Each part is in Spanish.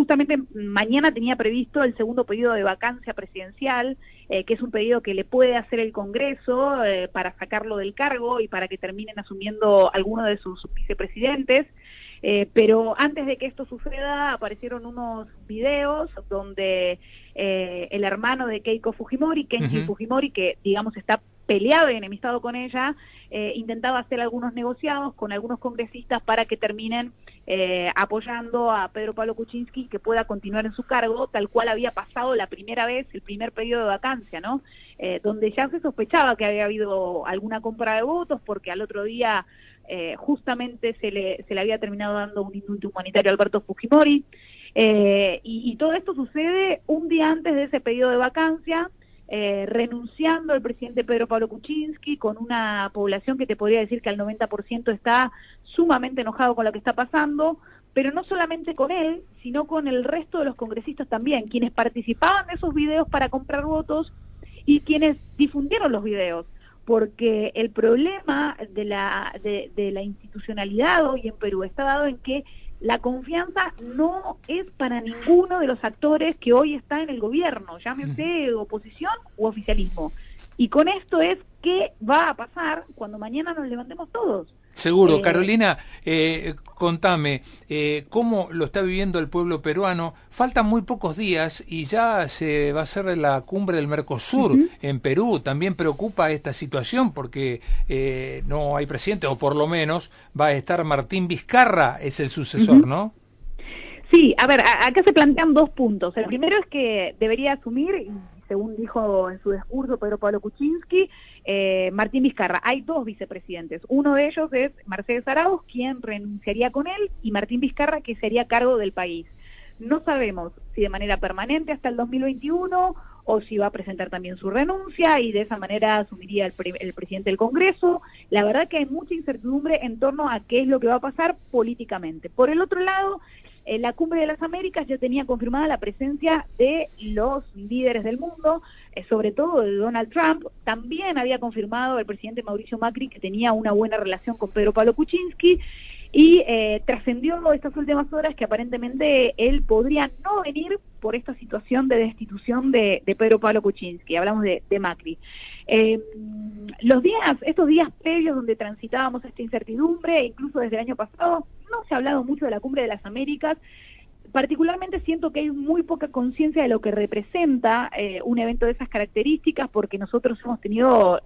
justamente mañana tenía previsto el segundo pedido de vacancia presidencial, que es un pedido que le puede hacer el Congreso para sacarlo del cargo y para que terminen asumiendo alguno de sus vicepresidentes. Pero antes de que esto suceda aparecieron unos videos donde el hermano de Keiko Fujimori, Kenji Fujimori, que digamos está peleado y enemistado con ella, intentaba hacer algunos negociados con algunos congresistas para que terminen apoyando a Pedro Pablo Kuczynski, que pueda continuar en su cargo, tal cual había pasado la primera vez, el primer periodo de vacancia, ¿no? Donde ya se sospechaba que había habido alguna compra de votos, porque al otro día justamente se le había terminado dando un indulto humanitario a Alberto Fujimori, y todo esto sucede un día antes de ese pedido de vacancia, renunciando el presidente Pedro Pablo Kuczynski, con una población que te podría decir que al 90% está sumamente enojado con lo que está pasando, pero no solamente con él, sino con el resto de los congresistas también, quienes participaban de esos videos para comprar votos y quienes difundieron los videos, porque el problema de la institucionalidad hoy en Perú está dado en que la confianza no es para ninguno de los actores que hoy está en el gobierno, llámese oposición u oficialismo. Y con esto es qué va a pasar cuando mañana nos levantemos todos. Seguro. Carolina, contame, ¿cómo lo está viviendo el pueblo peruano? Faltan muy pocos días y ya se va a hacer la cumbre del Mercosur en Perú. También preocupa esta situación porque no hay presidente, o por lo menos va a estar Martín Vizcarra, es el sucesor, ¿no? Sí, a ver, acá se plantean dos puntos. El primero es que debería asumir, según dijo en su discurso Pedro Pablo Kuczynski, Martín Vizcarra. Hay dos vicepresidentes. Uno de ellos es Mercedes Arauz, quien renunciaría con él, y Martín Vizcarra, que sería cargo del país. No sabemos si de manera permanente hasta el 2021 o si va a presentar también su renuncia y de esa manera asumiría el presidente del Congreso. La verdad que hay mucha incertidumbre en torno a qué es lo que va a pasar políticamente. Por el otro lado, la Cumbre de las Américas ya tenía confirmada la presencia de los líderes del mundo, sobre todo de Donald Trump. También había confirmado el presidente Mauricio Macri que tenía una buena relación con Pedro Pablo Kuczynski, y trascendió estas últimas horas que aparentemente él podría no venir por esta situación de destitución de Pedro Pablo Kuczynski. Hablamos de Macri. Estos días previos donde transitábamos esta incertidumbre, incluso desde el año pasado, no se ha hablado mucho de la Cumbre de las Américas. Particularmente siento que hay muy poca conciencia de lo que representa un evento de esas características, porque nosotros hemos tenido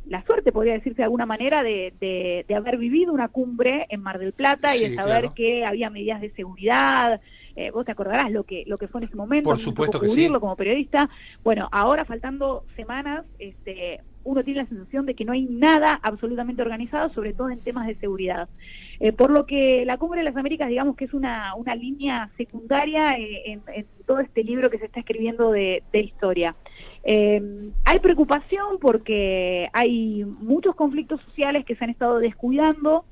la suerte, podría decirse de alguna manera, de haber vivido una cumbre en Mar del Plata y de saber que había medidas de seguridad. Vos te acordarás lo que fue en ese momento. Por supuesto que cubrirlo sí. Como periodista. Bueno, ahora faltando semanas, uno tiene la sensación de que no hay nada absolutamente organizado, sobre todo en temas de seguridad. Por lo que la Cumbre de las Américas, digamos que es una línea secundaria en todo este libro que se está escribiendo de historia. Hay preocupación porque hay muchos conflictos sociales que se han estado descuidando.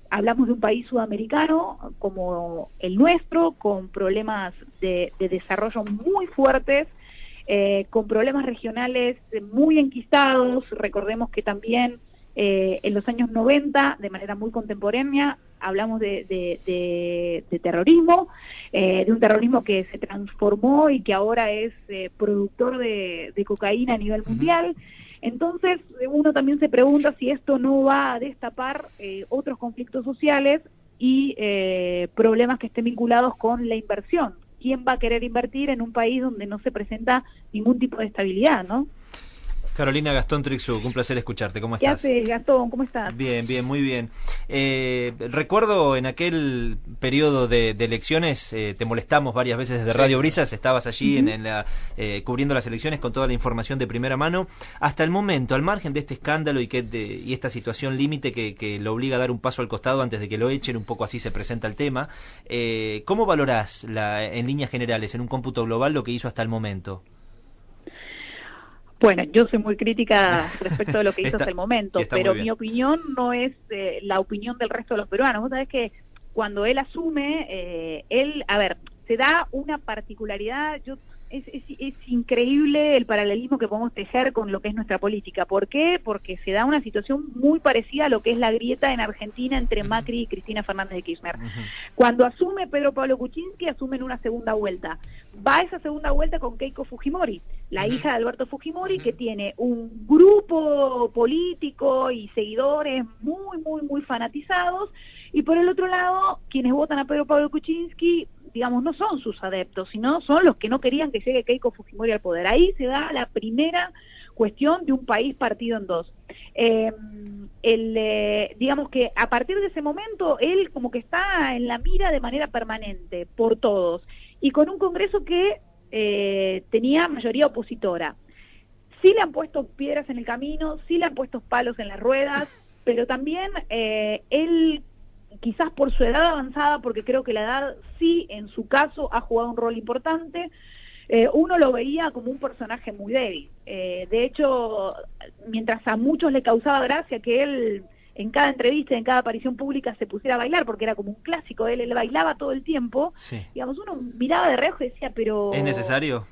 Hablamos de un país sudamericano como el nuestro, con problemas de desarrollo muy fuertes, con problemas regionales muy enquistados. Recordemos que también en los años 90, de manera muy contemporánea, hablamos de terrorismo, de un terrorismo que se transformó y que ahora es productor de cocaína a nivel mundial. Entonces uno también se pregunta si esto no va a destapar otros conflictos sociales y problemas que estén vinculados con la inversión. ¿Quién va a querer invertir en un país donde no se presenta ningún tipo de estabilidad, no? Carolina, Gastón Trixú, un placer escucharte. ¿Cómo estás? ¿Qué haces, Gastón? ¿Cómo estás? Bien, muy bien. Recuerdo en aquel periodo de elecciones, te molestamos varias veces desde Radio Brisas, estabas allí cubriendo las elecciones con toda la información de primera mano. Hasta el momento, al margen de este escándalo y esta situación límite que lo obliga a dar un paso al costado antes de que lo echen, un poco así se presenta el tema, ¿cómo valorás en líneas generales, en un cómputo global, lo que hizo hasta el momento? Bueno, yo soy muy crítica respecto de lo que hizo hasta el momento, pero mi opinión no es la opinión del resto de los peruanos. Vos sabés que cuando él asume, se da una particularidad. Yo Es increíble el paralelismo que podemos tejer con lo que es nuestra política. ¿Por qué? Porque se da una situación muy parecida a lo que es la grieta en Argentina entre Macri y Cristina Fernández de Kirchner. Cuando asume Pedro Pablo Kuczynski, asume en una segunda vuelta. Va a esa segunda vuelta con Keiko Fujimori, la hija de Alberto Fujimori, que tiene un grupo político y seguidores muy fanatizados, y por el otro lado, quienes votan a Pedro Pablo Kuczynski, digamos, no son sus adeptos, sino son los que no querían que llegue Keiko Fujimori al poder. Ahí se da la primera cuestión de un país partido en dos. Digamos que a partir de ese momento, él como que está en la mira de manera permanente por todos, y con un Congreso que tenía mayoría opositora. Sí le han puesto piedras en el camino, sí le han puesto palos en las ruedas, pero también él, quizás por su edad avanzada, porque creo que la edad sí, en su caso, ha jugado un rol importante, uno lo veía como un personaje muy débil. De hecho, mientras a muchos le causaba gracia que él, en cada entrevista, en cada aparición pública, se pusiera a bailar, porque era como un clásico, él bailaba todo el tiempo, sí. Digamos, uno miraba de reojo y decía, pero... ¿Es necesario?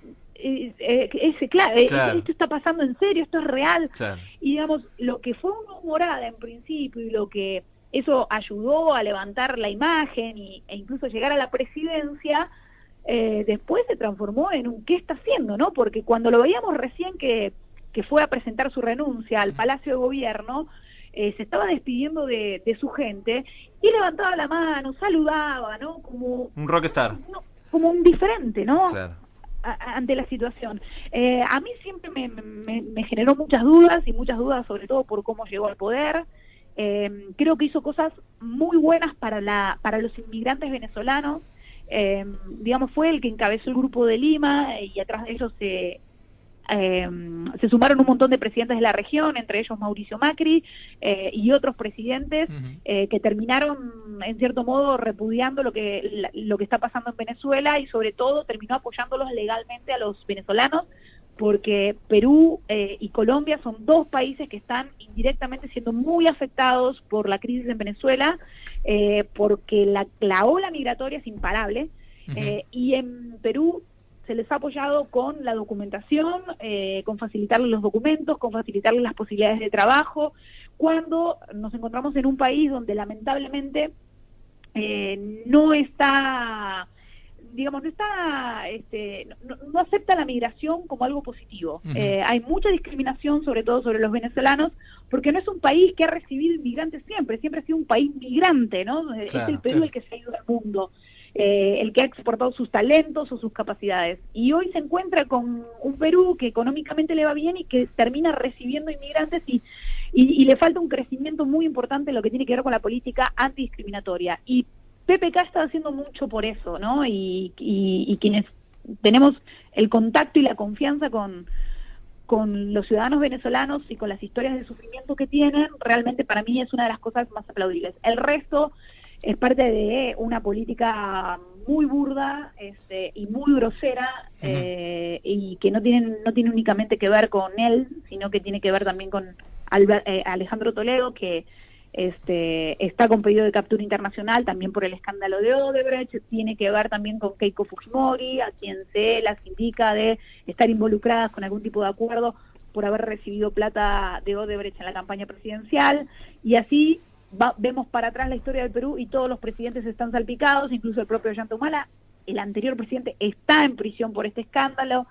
Claro, esto está pasando en serio, esto es real. Claro. Y digamos, lo que fue una humorada en principio, y lo que eso ayudó a levantar la imagen e incluso llegar a la presidencia, después se transformó en un ¿qué está haciendo? ¿No? Porque cuando lo veíamos recién que fue a presentar su renuncia al Palacio de Gobierno, se estaba despidiendo de su gente y levantaba la mano, saludaba, ¿no? Como un rockstar. Como un diferente, ¿no? Claro. Ante la situación. A mí siempre me generó muchas dudas sobre todo por cómo llegó al poder. Creo que hizo cosas muy buenas para los inmigrantes venezolanos. Digamos, fue el que encabezó el grupo de Lima, y atrás de ellos se sumaron un montón de presidentes de la región, entre ellos Mauricio Macri y otros presidentes que terminaron, en cierto modo, repudiando lo que está pasando en Venezuela, y sobre todo terminó apoyándolos legalmente a los venezolanos, porque Perú y Colombia son dos países que están indirectamente siendo muy afectados por la crisis en Venezuela, porque la ola migratoria es imparable, y en Perú se les ha apoyado con la documentación, con facilitarles los documentos, con facilitarles las posibilidades de trabajo, cuando nos encontramos en un país donde lamentablemente no acepta la migración como algo positivo. Hay mucha discriminación, sobre todo sobre los venezolanos, porque no es un país que ha recibido inmigrantes siempre ha sido un país migrante, ¿no? Claro, es el Perú el que se ha ido al mundo, el que ha exportado sus talentos o sus capacidades, y hoy se encuentra con un Perú que económicamente le va bien y que termina recibiendo inmigrantes, y le falta un crecimiento muy importante en lo que tiene que ver con la política antidiscriminatoria, y PPK está haciendo mucho por eso, ¿no? Y quienes tenemos el contacto y la confianza con los ciudadanos venezolanos y con las historias de sufrimiento que tienen, realmente para mí es una de las cosas más aplaudibles. El resto es parte de una política muy burda y muy grosera, y que no tiene únicamente que ver con él, sino que tiene que ver también con Alejandro Toledo, que está con pedido de captura internacional también por el escándalo de Odebrecht. Tiene que ver también con Keiko Fujimori, a quien se las indica de estar involucradas con algún tipo de acuerdo por haber recibido plata de Odebrecht en la campaña presidencial, y así vemos para atrás la historia del Perú, y todos los presidentes están salpicados, incluso el propio Ollanta Humala, el anterior presidente, está en prisión por este escándalo.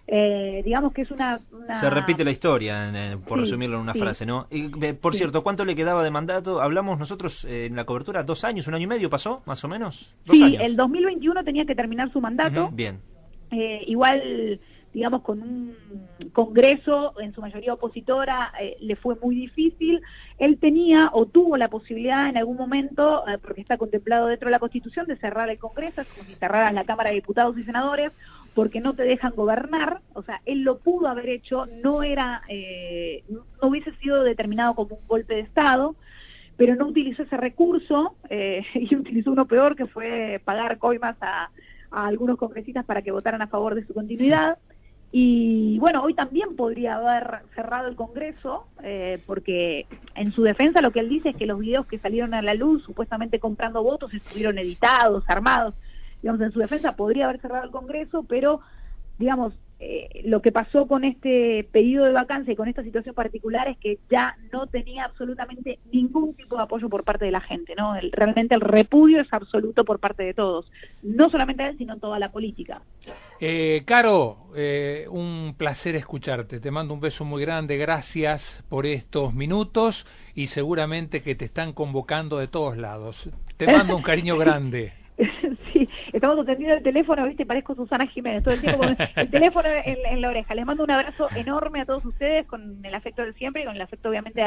Digamos que es una... Se repite la historia, por resumirlo en una frase, ¿no? Y, por cierto, ¿cuánto le quedaba de mandato? Hablamos nosotros en la cobertura, 2 años, 1 año y medio pasó, más o menos. 2 años. El 2021 tenía que terminar su mandato. Bien. Igual, digamos, con un Congreso en su mayoría opositora, le fue muy difícil. Él tenía o tuvo la posibilidad en algún momento, porque está contemplado dentro de la Constitución, de cerrar el Congreso, es como si cerraras la Cámara de Diputados y Senadores, porque no te dejan gobernar. O sea, él lo pudo haber hecho, no hubiese sido determinado como un golpe de Estado, pero no utilizó ese recurso, y utilizó uno peor, que fue pagar coimas a algunos congresistas para que votaran a favor de su continuidad. Y bueno, hoy también podría haber cerrado el Congreso, porque en su defensa lo que él dice es que los videos que salieron a la luz, supuestamente comprando votos, estuvieron editados, armados. Digamos, en su defensa podría haber cerrado el Congreso, pero digamos, lo que pasó con este pedido de vacancia y con esta situación particular es que ya no tenía absolutamente ningún tipo de apoyo por parte de la gente, ¿no? Realmente el repudio es absoluto por parte de todos, no solamente a él, sino toda la política. Caro, un placer escucharte, te mando un beso muy grande, gracias por estos minutos y seguramente que te están convocando de todos lados. Te mando un cariño grande. Sí, estamos atendiendo el teléfono, viste, parezco Susana Jiménez, todo el tiempo con el teléfono en la oreja. Les mando un abrazo enorme a todos ustedes, con el afecto de siempre y con el afecto obviamente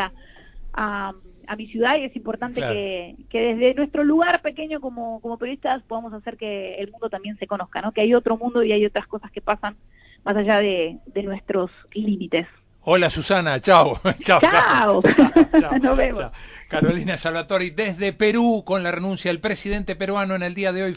a mi ciudad, y es importante claro. que desde nuestro lugar pequeño como periodistas podamos hacer que el mundo también se conozca, ¿no? Que hay otro mundo y hay otras cosas que pasan más allá de nuestros límites. Hola Susana, chao. Chao. Chao. Nos vemos. Chao. Carolina Salvatori desde Perú con la renuncia del presidente peruano en el día de hoy.